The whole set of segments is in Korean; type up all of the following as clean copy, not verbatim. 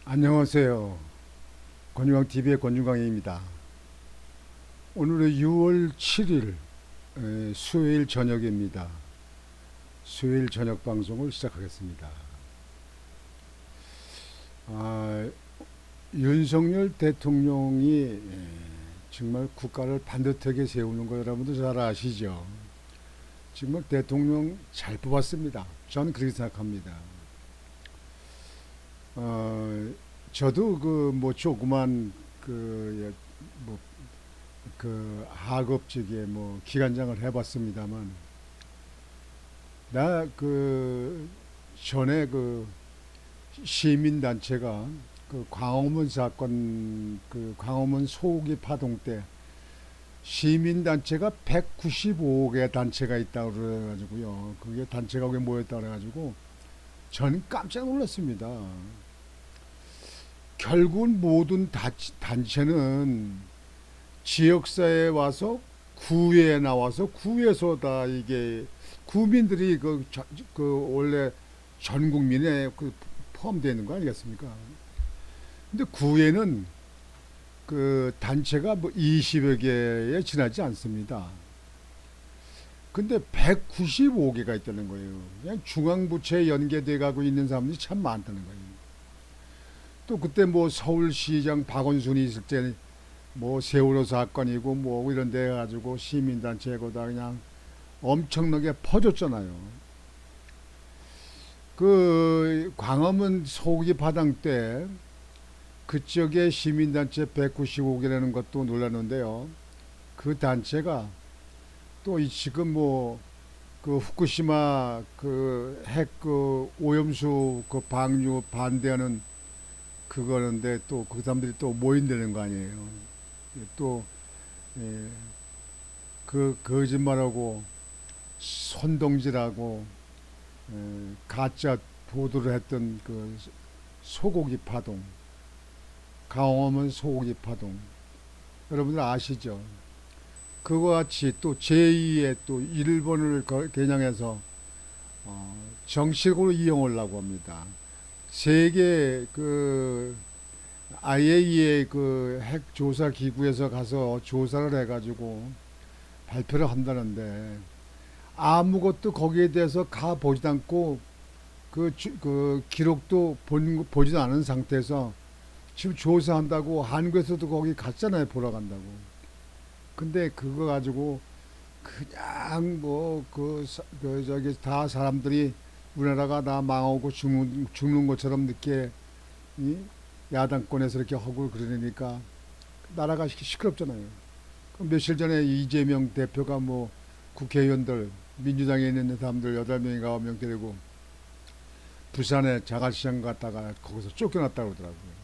안녕하세요. 권유광TV의 권유광입니다. 오늘은 6월 7일 수요일 저녁입니다. 수요일 저녁 방송을 시작하겠습니다. 아, 윤석열 대통령이 정말 국가를 반듯하게 세우는 거 여러분도 잘 아시죠? 정말 대통령 잘 뽑았습니다. 저는 그렇게 생각합니다. 어, 저도 그 뭐 조그만 뭐 그 학업직에 뭐 기관장을 해봤습니다만 나 그 전에 그 시민 단체가 그 광화문 사건 그 광화문 소고기 파동 때 시민 단체가 195개 단체가 있다고 그래가지고요. 그게 단체가 왜 모였다 그래가지고 저는 깜짝 놀랐습니다. 결국은 모든 단체는 지역사회에 와서 구에 나와서 구에서 다 이게 구민들이 그 원래 전 국민에 그 포함되는 거 아니겠습니까? 근데 구에는 그 단체가 뭐 20여 개에 지나지 않습니다. 근데 195개가 있다는 거예요. 그냥 중앙부처에 연계돼 가고 있는 사람들이 참 많다는 거예요. 또 그때 뭐 서울시장 박원순이 있을 때 뭐 세월호 사건이고 뭐 이런 데 가지고 시민단체고 다 그냥 엄청나게 퍼졌잖아요. 그 광화문 소고기 파당 때 그쪽에 시민단체 195개라는 것도 놀랐는데요. 그 단체가 또 지금 뭐 그 후쿠시마 그 핵 그 오염수 그 방류 반대하는 그거는데 또 그 사람들이 또 모인다는 거 아니에요. 또 예, 그 거짓말하고 선동질하고 가짜 보도를 했던 그 소고기 파동, 강화문 소고기 파동, 여러분들 아시죠? 그와 같이 또 제2의 또 일본을 겨냥해서 정식으로 이용하려고 합니다. 세계 그 IAEA 그 핵 조사 기구에서 가서 조사를 해가지고 발표를 한다는데 아무것도 거기에 대해서 가 보지도 않고 그 기록도 보지도 않은 상태에서 지금 조사한다고 한국에서도 거기 갔잖아요. 보러 간다고. 근데 그거 가지고 그냥 그 저기 다 사람들이 우리나라가 다 망하고 죽는 것처럼 늦게 이 야당권에서 이렇게 하고 그러니까 나라가 시끄럽잖아요. 며칠 전에 이재명 대표가 뭐 국회의원들 민주당에 있는 사람들 8명인가 9명 데리고 부산에 자갈시장 갔다가 거기서 쫓겨났다고 그러더라고요.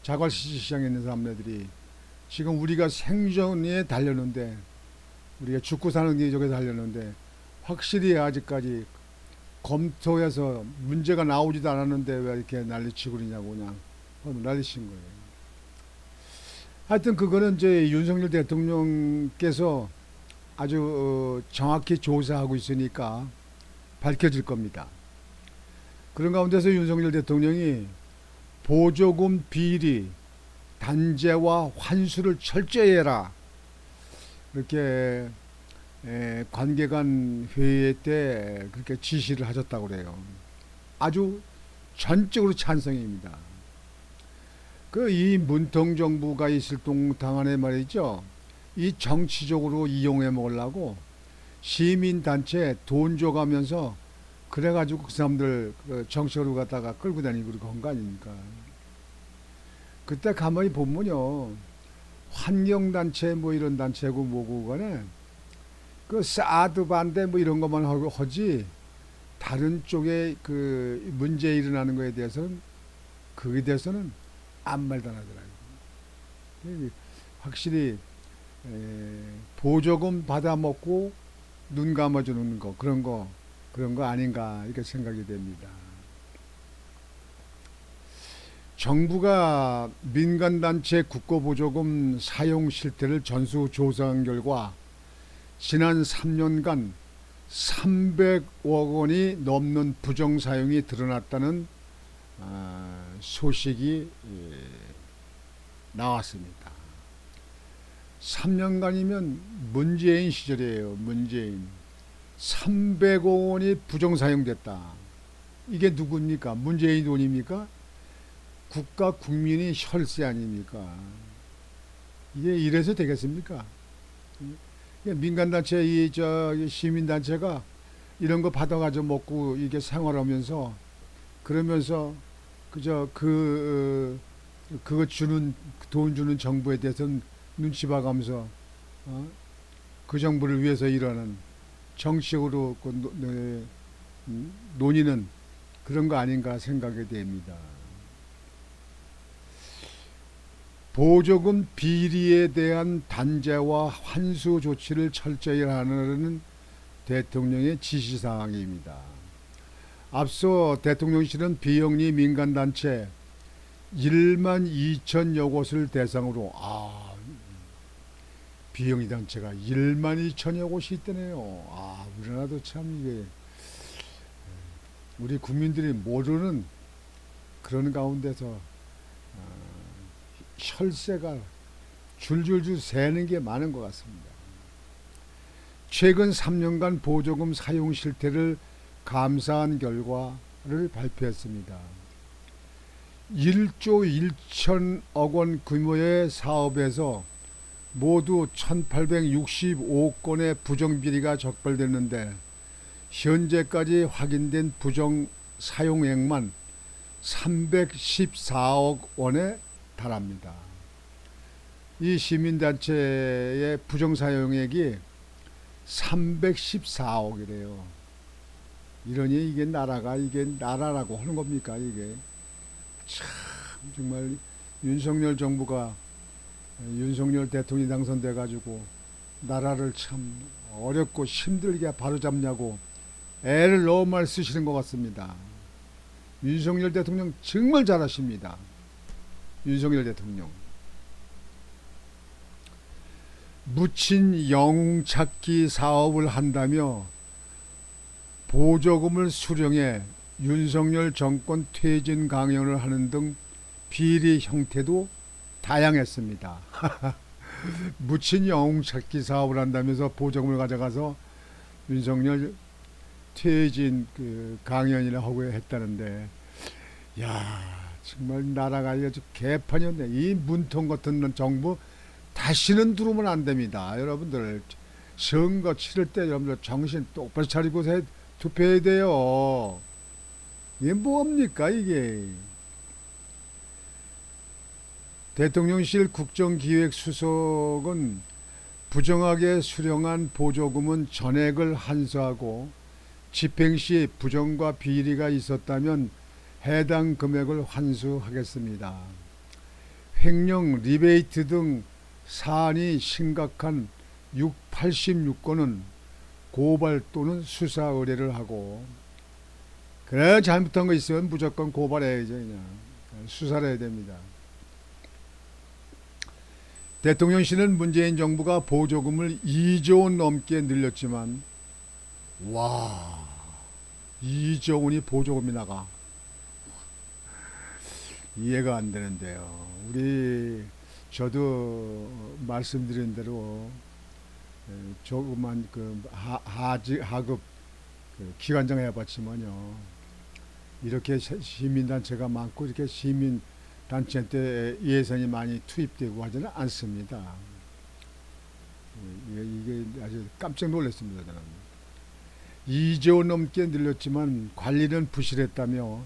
자갈시장에 있는 사람들이 지금 우리가 생존에 달렸는데 우리가 죽고 사는 게 저게 달렸는데 확실히 아직까지 검토해서 문제가 나오지도 않았는데 왜 이렇게 난리치고 그러냐고 그냥 난리친 거예요. 하여튼 그거는 이제 윤석열 대통령께서 아주 정확히 조사하고 있으니까 밝혀질 겁니다. 그런 가운데서 윤석열 대통령이 보조금 비리, 단죄와 환수를 철저히 해라. 이렇게 관계간 회의 때 그렇게 지시를 하셨다고 그래요. 아주 전적으로 찬성입니다. 그 이 문통 정부가 있을 동안에 말이죠. 이 정치적으로 이용해 먹으려고 시민단체 돈 줘가면서 그래가지고 그 사람들 그 정치적으로 갖다가 끌고 다니고 그러고 한 거 아닙니까? 그때 가만히 보면요. 환경단체 뭐 이런 단체고 뭐고 간에 그 사드 반대 뭐 이런 것만 하지 다른 쪽에 그 문제 일어나는 거에 대해서는 그에 대해서는 아무 말도 안 하더라고요. 확실히 보조금 받아 먹고 눈 감아주는 거 그런 거 아닌가 이렇게 생각이 됩니다. 정부가 민간단체 국고보조금 사용 실태를 전수조사한 결과 지난 3년간 300억 원이 넘는 부정 사용이 드러났다는 소식이 나왔습니다. 3년간이면 문재인 시절이에요. 문재인 300억 원이 부정 사용됐다. 이게 누굽니까? 문재인 돈입니까? 국가 국민이 혈세 아닙니까? 이게 이래서 되겠습니까? 민간단체, 시민단체가 이런 거 받아가지고 먹고 이게 생활하면서 그러면서 그거 주는 돈 주는 정부에 대해서는 눈치 봐가면서 그 정부를 위해서 일하는 정식으로 논의는 그런 거 아닌가 생각이 됩니다. 보조금 비리에 대한 단죄와 환수 조치를 철저히 하는 대통령의 지시사항입니다. 앞서 대통령실은 비영리 민간단체 1만 2천여 곳을 대상으로 비영리 단체가 1만 2천여 곳이 있다네요. 우리나라도 참 이게 우리 국민들이 모르는 그런 가운데서 혈세가 줄줄줄 새는 게 많은 것 같습니다. 최근 3년간 보조금 사용 실태를 감사한 결과를 발표했습니다. 1조 1천억 원 규모의 사업에서 모두 1865건의 부정비리가 적발됐는데 현재까지 확인된 부정 사용액만 314억 원에 달합니다. 이 시민단체의 부정 사용액이 314억이래요. 이러니 이게 나라라고 하는 겁니까? 이게 참 정말 윤석열 정부가 윤석열 대통령이 당선돼 가지고 나라를 참 어렵고 힘들게 바로잡냐고 애를 너무 많이 쓰시는 것 같습니다. 윤석열 대통령 정말 잘하십니다. 윤석열 대통령. 묻힌 영웅 찾기 사업을 한다며 보조금을 수령해 윤석열 정권 퇴진 강연을 하는 등 비리 형태도 다양했습니다. 묻힌 영웅 찾기 사업을 한다면서 보조금을 가져가서 윤석열 퇴진 강연이나 하고 했다는데, 정말 나라가 아주 개판이었네. 이 문통 같은 정부 다시는 들어오면 안 됩니다. 여러분들 선거 치를 때 여러분들 정신 똑바로 차리고 투표해야 돼요. 이게 뭡니까 이게. 대통령실 국정기획수석은 부정하게 수령한 보조금은 전액을 환수하고 집행 시 부정과 비리가 있었다면 해당 금액을 환수하겠습니다. 횡령, 리베이트 등 사안이 심각한 86건은 고발 또는 수사 의뢰를 하고, 그래 잘못한 거 있으면 무조건 고발해야죠. 그냥 수사를 해야 됩니다. 대통령실은 문재인 정부가 보조금을 2조 원 넘게 늘렸지만 2조 원이 보조금이 나가. 이해가 안 되는데요. 저도 말씀드린 대로 조그만 하급 기관장 해봤지만요, 이렇게 시민단체가 많고 이렇게 시민단체한테 예산이 많이 투입되고 하지는 않습니다. 이게 아주 깜짝 놀랐습니다. 저는 2조 넘게 늘렸지만 관리는 부실했다며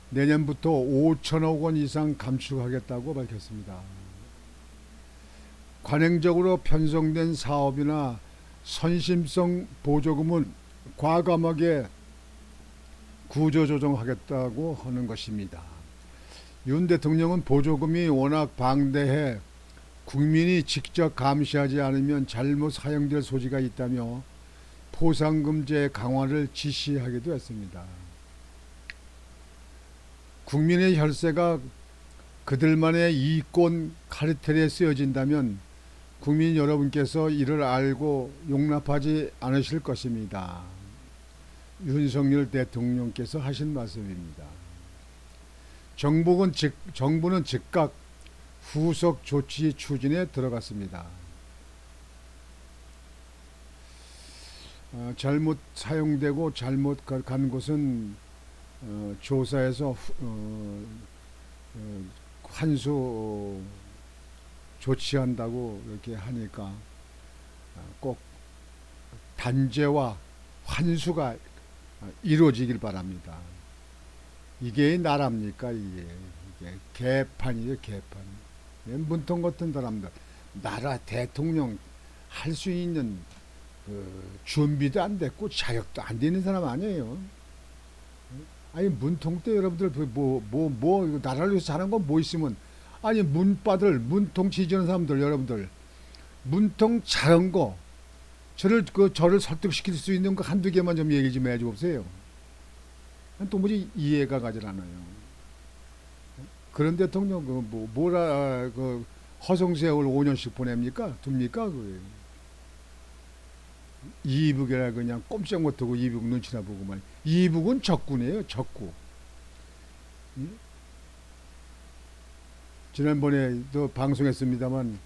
내년부터 5천억 원 이상 감축하겠다고 밝혔습니다. 관행적으로 편성된 사업이나 선심성 보조금은 과감하게 구조조정하겠다고 하는 것입니다. 윤 대통령은 보조금이 워낙 방대해 국민이 직접 감시하지 않으면 잘못 사용될 소지가 있다며 포상금제 강화를 지시하기도 했습니다. 국민의 혈세가 그들만의 이권 카르텔에 쓰여진다면 국민 여러분께서 이를 알고 용납하지 않으실 것입니다. 윤석열 대통령께서 하신 말씀입니다. 정부는 즉각 후속 조치 추진에 들어갔습니다. 잘못 사용되고 잘못 간 곳은 조사해서 환수 조치한다고 이렇게 하니까 꼭 단죄와 환수가 이루어지길 바랍니다. 이게 나라입니까? 이게 개판이에요, 개판. 문통 같은 사람들 나라 대통령 할 수 있는 준비도 안 됐고 자격도 안 되는 사람 아니에요. 아니 문통 때 여러분들 나라를 위해서 잘한 건 뭐 있으면 아니 문통 지지하는 사람들 여러분들 문통 잘한 거 저를 설득시킬 수 있는 거 한두 개만 좀 얘기 좀 해줘 보세요. 도무지 이해가 가질 않아요. 그런 대통령 허송세월 5년씩 보냅니까? 둡니까? 이북이라 그냥 꼼짝 못하고 이북 눈치나 보고만. 이북은 적군이에요, 적구. 지난번에도 방송했습니다만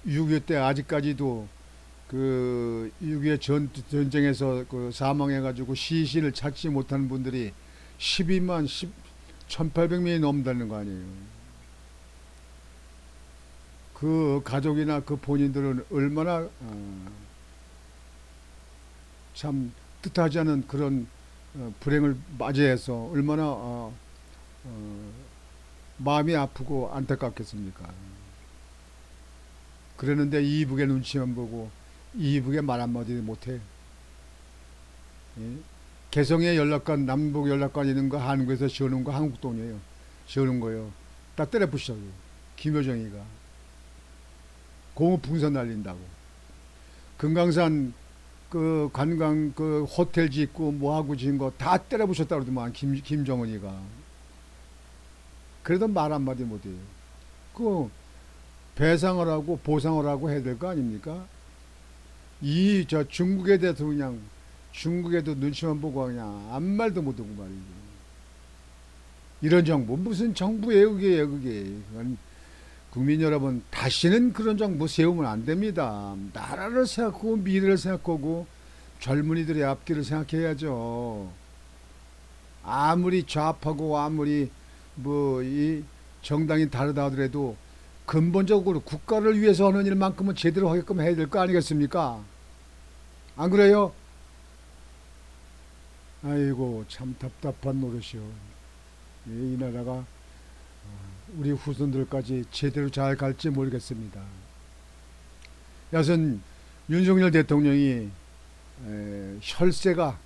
6.25 때 아직까지도 그 6.25 전쟁에서 사망해가지고 시신을 찾지 못하는 분들이 1800명이 넘는다는 거 아니에요. 그 가족이나 그 본인들은 얼마나 참 뜻하지 않은 그런 불행을 맞이해서 얼마나 마음이 아프고 안타깝겠습니까. 그러는데 이북의 눈치만 보고 이북의 말 한마디 못해. 예? 개성에 연락관, 남북 연락관 있는 거 한국에서 지어놓은 거 한국 돈이에요. 지어놓은 거예요. 딱 때려 부시자고. 김여정이가. 공업풍선 날린다고. 금강산 그 관광 그 호텔 짓고 뭐하고 지은 거 다 때려 부셨다 그러더만 김정은이가. 그래도 말 한마디 못해요. 그 배상을 하고 보상을 하고 해야 될 거 아닙니까? 저 중국에 대해서 그냥 중국에도 눈치만 보고 그냥 아무 말도 못하고 말이죠. 이런 정부 무슨 정부예요 그게. 국민 여러분 다시는 그런 정부 세우면 안 됩니다. 나라를 생각하고 미래를 생각하고 젊은이들의 앞길을 생각해야죠. 아무리 좌파고 아무리 이 정당이 다르다 하더라도 근본적으로 국가를 위해서 하는 일만큼은 제대로 하게끔 해야 될 거 아니겠습니까? 안 그래요? 아이고 참 답답한 노릇이요. 이 나라가 우리 후손들까지 제대로 잘 갈지 모르겠습니다. 여하튼 윤석열 대통령이 혈세가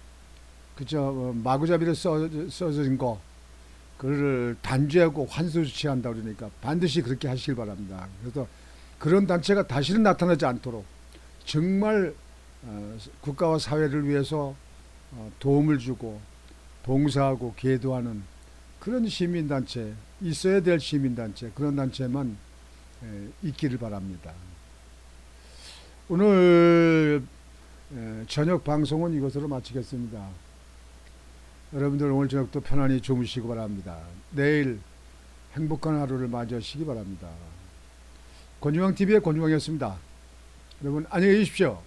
그저 마구잡이로 써진 거 그를 단죄하고 환수 조치한다 그러니까 반드시 그렇게 하시길 바랍니다. 그래서 그런 단체가 다시는 나타나지 않도록 정말 국가와 사회를 위해서 도움을 주고 봉사하고 계도하는 그런 시민단체, 있어야 될 시민단체, 그런 단체만 있기를 바랍니다. 오늘 저녁 방송은 이것으로 마치겠습니다. 여러분들 오늘 저녁도 편안히 주무시기 바랍니다. 내일 행복한 하루를 맞이하시기 바랍니다. 권중왕TV의 권중왕이었습니다. 여러분 안녕히 계십시오.